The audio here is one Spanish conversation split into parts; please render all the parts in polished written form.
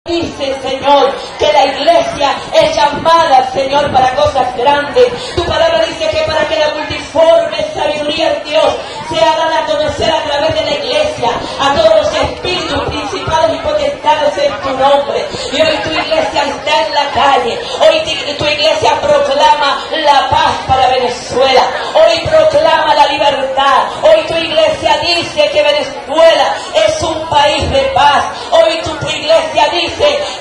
Dice, Señor, que la iglesia es llamada, Señor, para cosas grandes. Tu palabra dice que para que la multiforme sabiduría de Dios sea dada a conocer a través de la iglesia a todos los espíritus, principados y potestades en tu nombre. Y hoy tu iglesia está en la calle. Hoy tu iglesia proclama la paz para Venezuela. Hoy proclama la libertad. Hoy tu iglesia dice que Venezuela es un país de paz. Hoy tu iglesia dice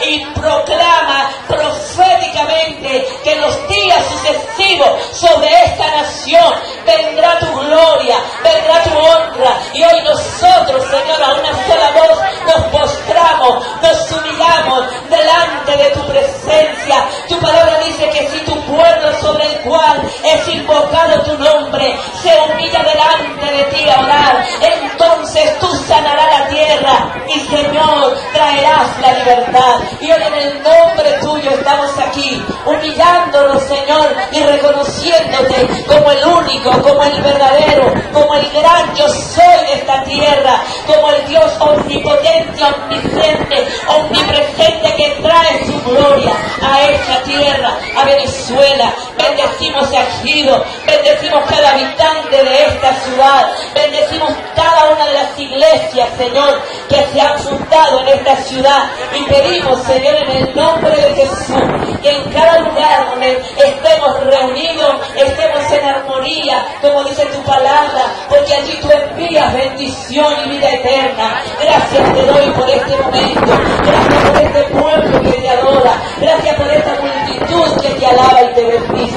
y proclama proféticamente que en los días sucesivos sobre esta nación vendrá tu gloria, vendrá tu honra. Y hoy nosotros, Señor, a una sola voz nos postramos, nos humillamos delante de tu presencia. Tu palabra dice que si tu pueblo sobre el cual es invocado tu nombre se humilla delante de ti a orar, entonces tú sanarás la tierra y, Señor, traerás la libertad. Y hoy en el nombre tuyo estamos aquí, humillándonos, Señor, y reconociéndote como el único, como el verdadero, como el gran yo soy de esta tierra, como el Dios omnipotente, omnisciente, omnipresente que trae su gloria a esta tierra, a Venezuela. Bendecimos a Ejido, bendecimos cada habitante de esta ciudad, bendecimos cada una de las iglesias, Señor, que se han fundado en esta ciudad. Y pedimos, Señor, en el nombre de Jesús, que en cada lugar donde estemos reunidos, estemos en armonía, como dice tu palabra, porque allí tú envías bendición y vida eterna. Gracias te doy por este momento, gracias por este pueblo que te adora, gracias por esta multitud que te alaba y te bendice.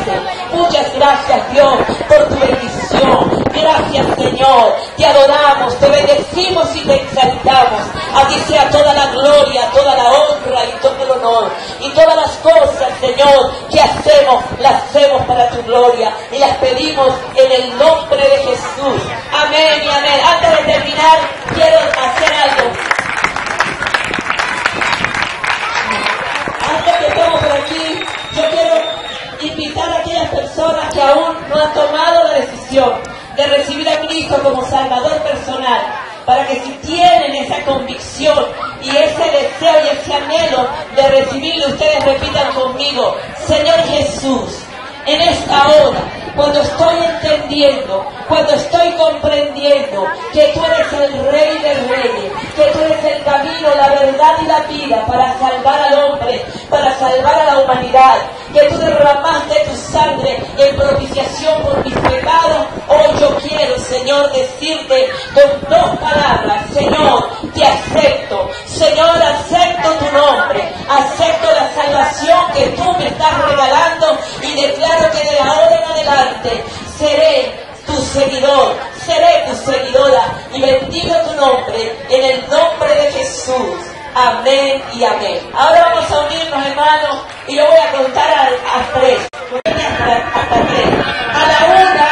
Muchas gracias, Dios, por tu bendición. Gracias, Señor, te adoramos, te bendecimos y te exaltamos. A ti sea toda la gloria, toda la honra y todo el honor. Y todas las cosas, Señor, que hacemos, las hacemos para tu gloria. Y las pedimos en el nombre de Jesús. Amén y amén. Antes de terminar, quiero hacer algo. Antes que estemos por aquí, yo quiero invitar a aquellas personas que aún no han tomado la decisión de recibir a Cristo como Salvador personal, para que si tienen esa convicción y ese deseo y ese anhelo de recibirlo, ustedes repitan conmigo: Señor Jesús, en esta hora, cuando estoy entendiendo, cuando estoy comprendiendo que tú eres el Rey de Reyes, que tú eres el camino, la verdad y la vida para salvar al hombre, para salvar a la humanidad, que tú derramaste tu sangre en propiciación por mis pecados, hoy yo quiero, Señor, decirte con dos palabras: Señor, te acepto. Señor, acepto tu nombre, acepto la salvación que tú me estás regalando y declaro que de ahora en adelante seré tu seguidor, seré tu seguidora y bendigo tu nombre en el nombre de Jesús. Amén y amén. Ahora vamos a unirnos, hermanos, y yo voy a contar a tres. Hasta tres. A la una.